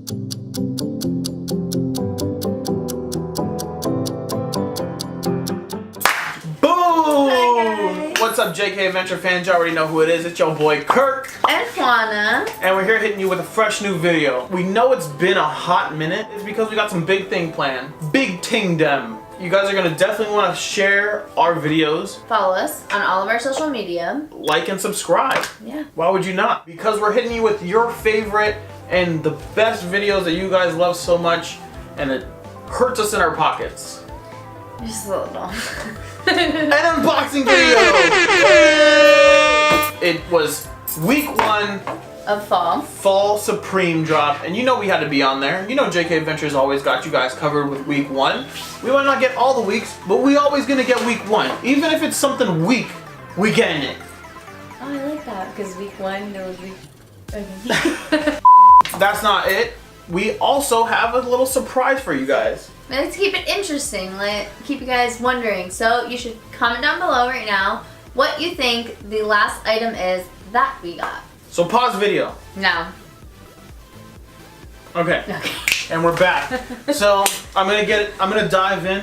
What's up, JK Adventure fans? You already know who it is. It's your boy KIRK and JUANA, and we're here hitting you with a fresh new video. We know it's been a hot minute. It's because we got some big thing planned. Big ting dem. You guys are gonna definitely want to share our videos. Follow us on all of our social media. Like and subscribe. Yeah. Why would you not? Because we're hitting you with your favorite and the best videos that you guys love so much, and it hurts us in our pockets. Just a little. An unboxing video! It was week 1 of fall. Fall Supreme drop, and you know we had to be on there. You know JK Adventures always got you guys covered with week 1. We might not get all the weeks, but we always gonna get week 1. Even if it's something weak, we getting it. Oh, I like that, because week 1, there was week... Okay. That's not it. We also have a little surprise for you guys. Let's keep it interesting, keep you guys wondering. So you should comment down below right now what you think the last item is that we got. So pause video. No. Okay. And we're back. So I'm gonna dive in.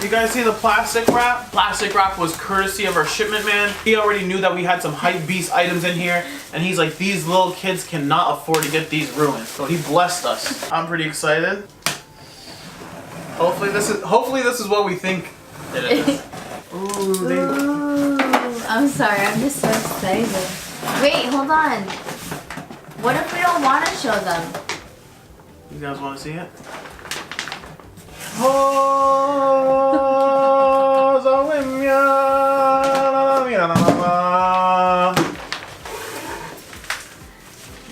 You guys see the plastic wrap? Plastic wrap was courtesy of our shipment man. He already knew that we had some hype beast items in here, and he's like, these little kids cannot afford to get these ruined. So he blessed us. I'm pretty excited. Hopefully this is what we think it is. Ooh, I'm sorry, I'm just so excited. Wait, hold on. What if we don't want to show them? You guys want to see it?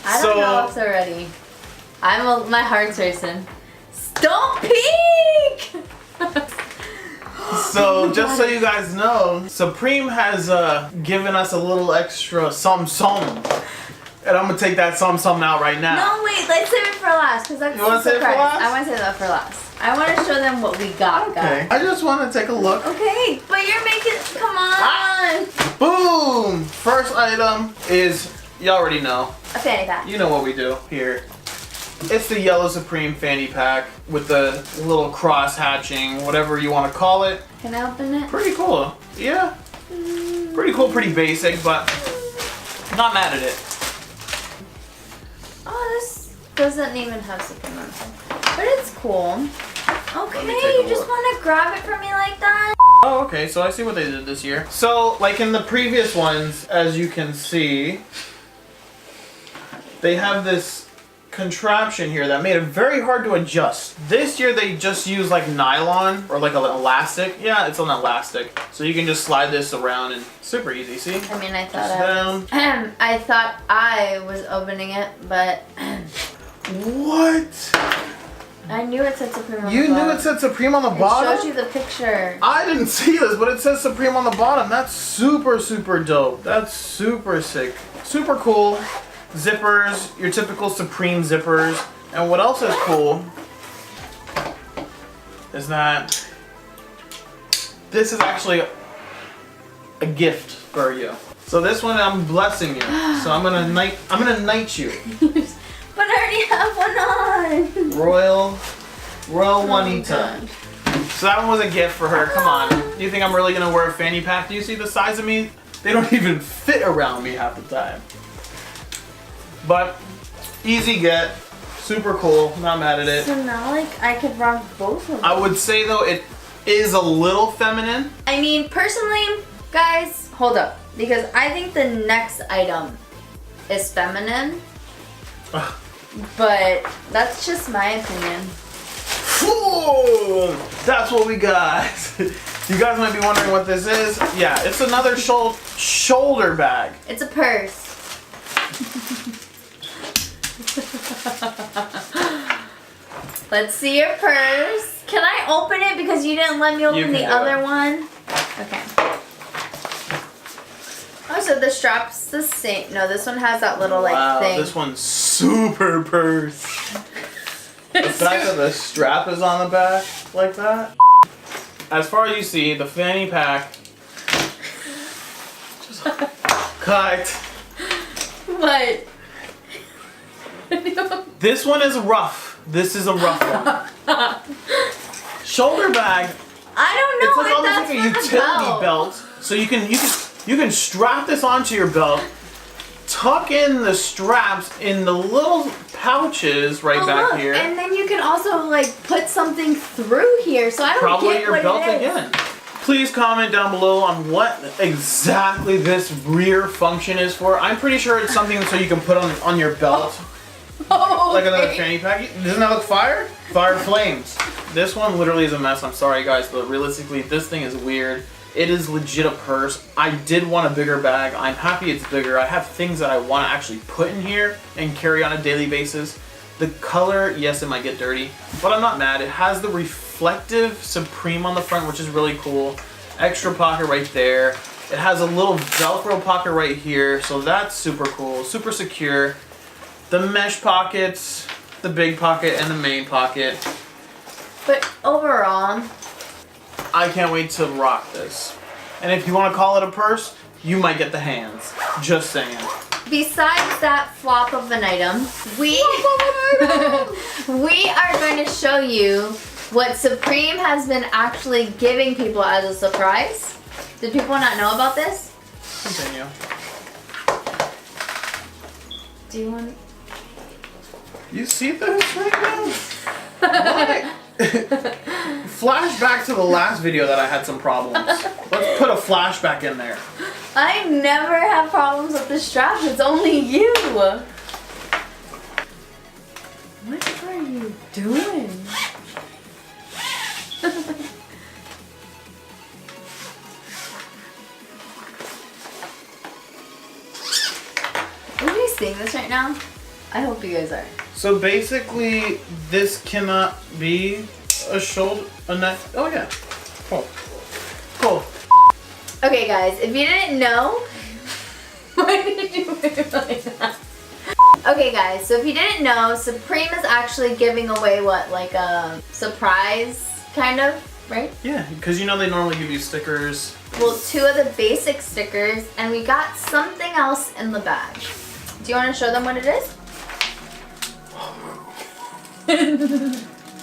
I don't know if they're ready. My heart's racing. Don't peek! So, just so you guys know, Supreme has given us a little extra something. And I'm gonna take that something out right now. No, wait, let's save it for last, because that's you wanna a surprise. Save it for last? I want to save that for last. I want to show them what we got, okay. guys. I just want to take a look. Okay, but you're making, come on. Ah. Boom! First item is, you already know. A fanny pack. You know what we do here. It's the yellow Supreme fanny pack with the little cross hatching, whatever you want to call it. Can I open it? Pretty cool. Yeah. Pretty cool, pretty basic, but not mad at it. Oh, this doesn't even have Supreme on it. But it's cool. Okay, you just want to grab it from me like that? Oh, okay, so I see what they did this year. So, like in the previous ones, as you can see, they have this contraption here that made it very hard to adjust. This year they just use like nylon or like an elastic. Yeah, it's an elastic. So you can just slide this around and super easy, see? I mean, I thought I was opening it, but... What? I knew it said Supreme on the bottom. You knew it said Supreme on the bottom? It shows you the picture. I didn't see this, but it says Supreme on the bottom. That's super, super dope. That's super sick. Super cool. Zippers, your typical Supreme zippers. And what else is cool is that this is actually a gift for you. So this one I'm blessing you. So I'm gonna knight you. But I already have one on. Royal Juanita. So that one was a gift for her. Come on. Do you think I'm really gonna wear a fanny pack? Do you see the size of me? They don't even fit around me half the time. But easy get, super cool. Not mad at it. So now, I could rock both of them. I would say though it is a little feminine. I mean, personally, guys, hold up, because I think the next item is feminine. But that's just my opinion. Ooh, that's what we got. You guys might be wondering what this is. Yeah, it's another shoulder bag. It's a purse. Let's see your purse. Can I open it because you didn't let me open the other one? Okay. Oh, so the strap's the same. No, this one has that little thing. Wow, this one's super purse. The fact that the strap is on the back like that. As far as you see, the fanny pack just cut. but. This one is rough. This is a rough one. Shoulder bag. I don't know. It's like if almost that's like a for the utility belt. So you can strap this onto your belt, tuck in the straps in the little pouches right back look, here. And then you can also like put something through here. So I don't Probably get your what belt it is. again. Please comment down below on what exactly this rear function is for. I'm pretty sure it's something so you can put on your belt. Oh, Like another okay. fanny pack. Doesn't that look fire? Fire flames. This one literally is a mess. I'm sorry guys, but realistically this thing is weird. It is legit a purse. I did want a bigger bag. I'm happy it's bigger. I have things that I want to actually put in here and carry on a daily basis. The color, yes, it might get dirty, but I'm not mad. It has the reflective Supreme on the front, which is really cool. Extra pocket right there. It has a little Velcro pocket right here, so that's super cool, super secure. The mesh pockets, the big pocket, and the main pocket. But overall, I can't wait to rock this. And if you want to call it a purse, you might get the hands. Just saying. besides that flop of an item, we are going to show you what Supreme has been actually giving people as a surprise. Did people not know about this? Continue. Do you want? You see this right now? What? Flashback to the last video that I had some problems. Let's put a flashback in there. I never have problems with the strap. It's only you. What are you doing? Are you seeing this right now? I hope you guys are. So basically, this cannot be a shoulder, a neck. Oh yeah. Cool. Cool. Okay, guys, if you didn't know, why did you wear it like that? Okay, guys, so if you didn't know, Supreme is actually giving away what, like a surprise, kind of, right? Yeah, because you know they normally give you stickers. Well, 2 of the basic stickers, and we got something else in the bag. Do you want to show them what it is?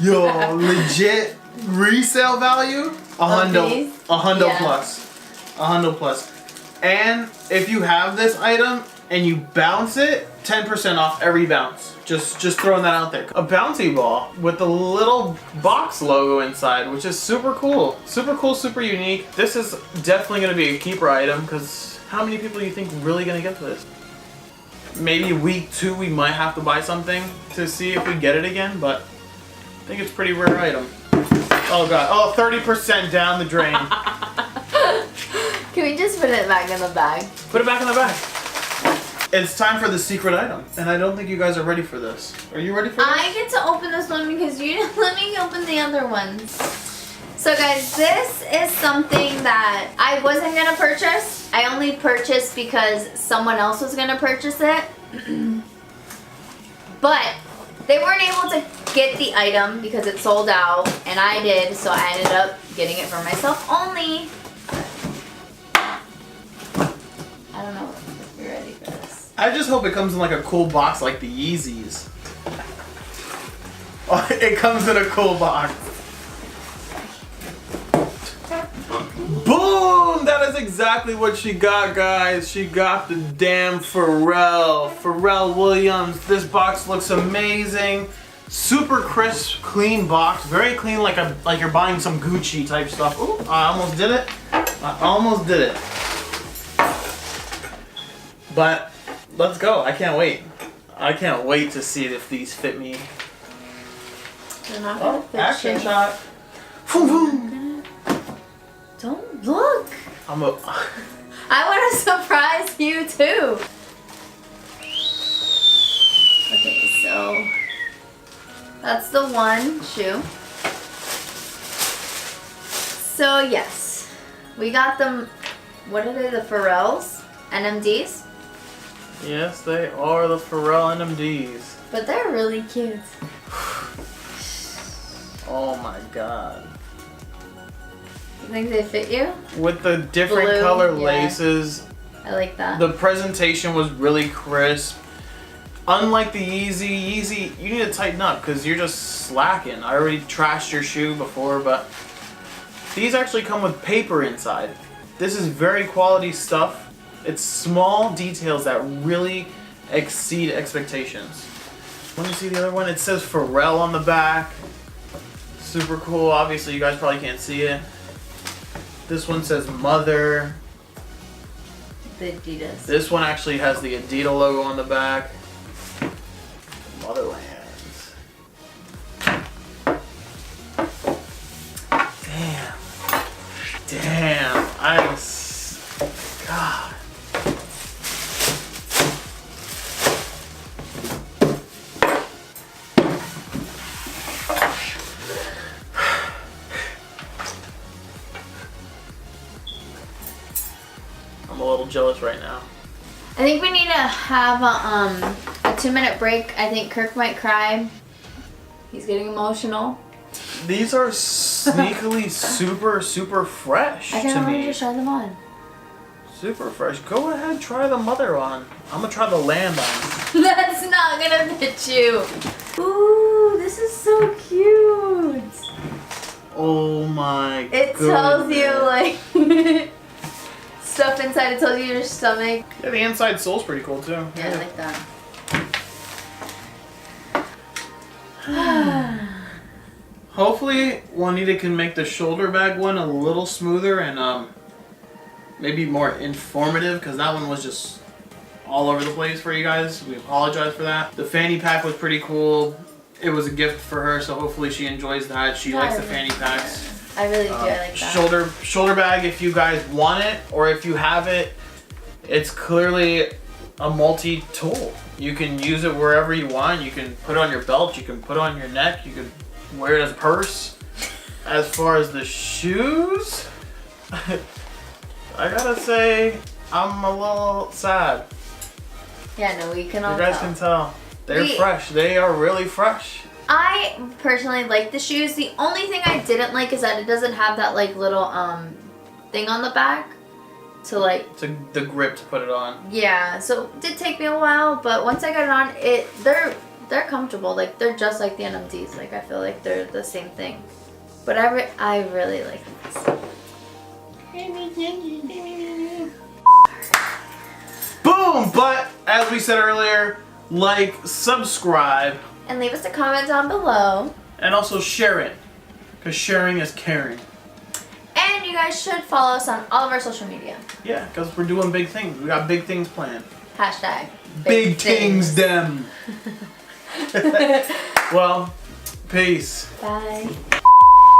Yo, legit resale value? A these? hundo Yeah. plus. A hundo plus. And if you have this item and you bounce it, 10% off every bounce. Just throwing that out there. A bouncy ball with the little box logo inside, which is super cool. Super cool, super unique. This is definitely gonna be a keeper item because how many people do you think really gonna get this? Maybe week 2 we might have to buy something to see if we get it again, but I think it's a pretty rare item. Oh god, oh 30% down the drain. Can we just put it back in the bag? Put it back in the bag. It's time for the secret item, and I don't think you guys are ready for this. Are you ready for this? I get to open this one because you didn't let me open the other ones. So guys, this is something that I wasn't gonna purchase. I only purchased because someone else was gonna purchase it. But they weren't able to get the item because it sold out, and I did, so I ended up getting it for myself only. I don't know if you're ready for this. I just hope it comes in like a cool box like the Yeezys. Oh, it comes in a cool box. Boom! That is exactly what she got, guys. She got the damn Pharrell Williams. This box looks amazing. Super crisp, clean box. Very clean, like you're buying some Gucci type stuff. Ooh, I almost did it. I almost did it. But let's go. I can't wait. I can't wait to see if these fit me. They're not gonna fit Action you. shot. Boom, boom. Don't look. I want to surprise you too. Okay, so that's the one shoe. So yes, we got them. What are they? The Pharrells, NMDs. Yes, they are the Pharrell NMDs. But they're really cute. Oh my god. You think they fit you? With the different Blue, color yeah. laces, I like that. The presentation was really crisp. Unlike the Yeezy, you need to tighten up because you're just slacking. I already trashed your shoe before, but these actually come with paper inside. This is very quality stuff. It's small details that really exceed expectations. Let me see the other one. It says Pharrell on the back. Super cool. Obviously, you guys probably can't see it. This one says Mother. The Adidas. This one actually has the Adidas logo on the back. Motherlands. Damn. God. I'm a little jealous right now. I think we need to have a 2-minute break. I think Kirk might cry. He's getting emotional. These are sneakily super fresh I kind to of wanted me. to try them on. Super fresh. Go ahead, try the Mother on. I'm gonna try the Land on. That's not gonna fit you. Ooh, this is so cute. Oh my It tells you like stuff inside. It tells you your stomach. Yeah, the inside sole's pretty cool too. Yeah, I like that. Hopefully Juanita can make the shoulder bag one a little smoother and maybe more informative, because that one was just all over the place for you guys. We apologize for that. The fanny pack was pretty cool. It was a gift for her, so hopefully she enjoys that. She likes the fanny packs. I really do. I like that. Shoulder bag, if you guys want it or if you have it, it's clearly a multi-tool. You can use it wherever you want. You can put it on your belt. You can put it on your neck. You can wear it as a purse. As far as the shoes, I gotta say, I'm a little sad. Yeah, no, we can all You guys can tell. They're fresh. They are really fresh. I personally like the shoes. The only thing I didn't like is that it doesn't have that like little thing on the back to like the grip to put it on. Yeah, so it did take me a while, but once I got it on, they're comfortable. Like they're just like the NMDs. Like I feel like they're the same thing. But I really like this. Boom! But as we said earlier, like, subscribe, and leave us a comment down below. and also share it, because sharing is caring. And you guys should follow us on all of our social media. Yeah, because we're doing big things. We got big things planned. Hashtag Big things them. Well, peace. Bye.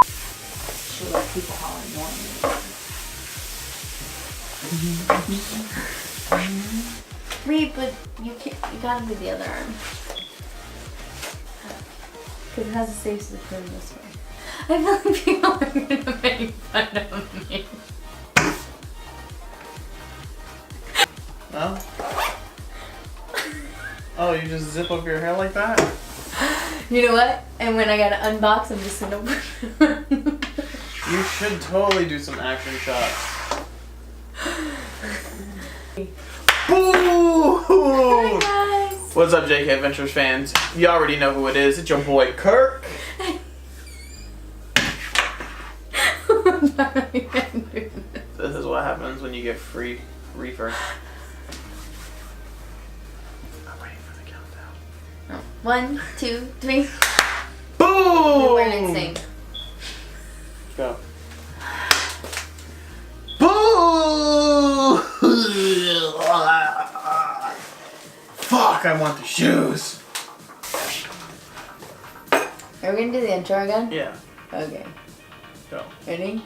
Should let people how annoying. Wait, but you gotta do the other arm. Because it has a safe spin this way. I feel like people are gonna make fun of me. No? Oh, you just zip up your hair like that? You know what? And when I gotta unbox, I'm just gonna You should totally do some action shots. Boo! Hi guys! What's up, JK Adventures fans? You already know who it is. It's your boy Kirk. This is what happens when you get free reefer. I'm waiting for the countdown. 1, 2, 3. Boom! We're in sync. Go. Boo! Fuck, I want the shoes. Are we gonna do the intro again? Yeah. Okay. Go. Ready?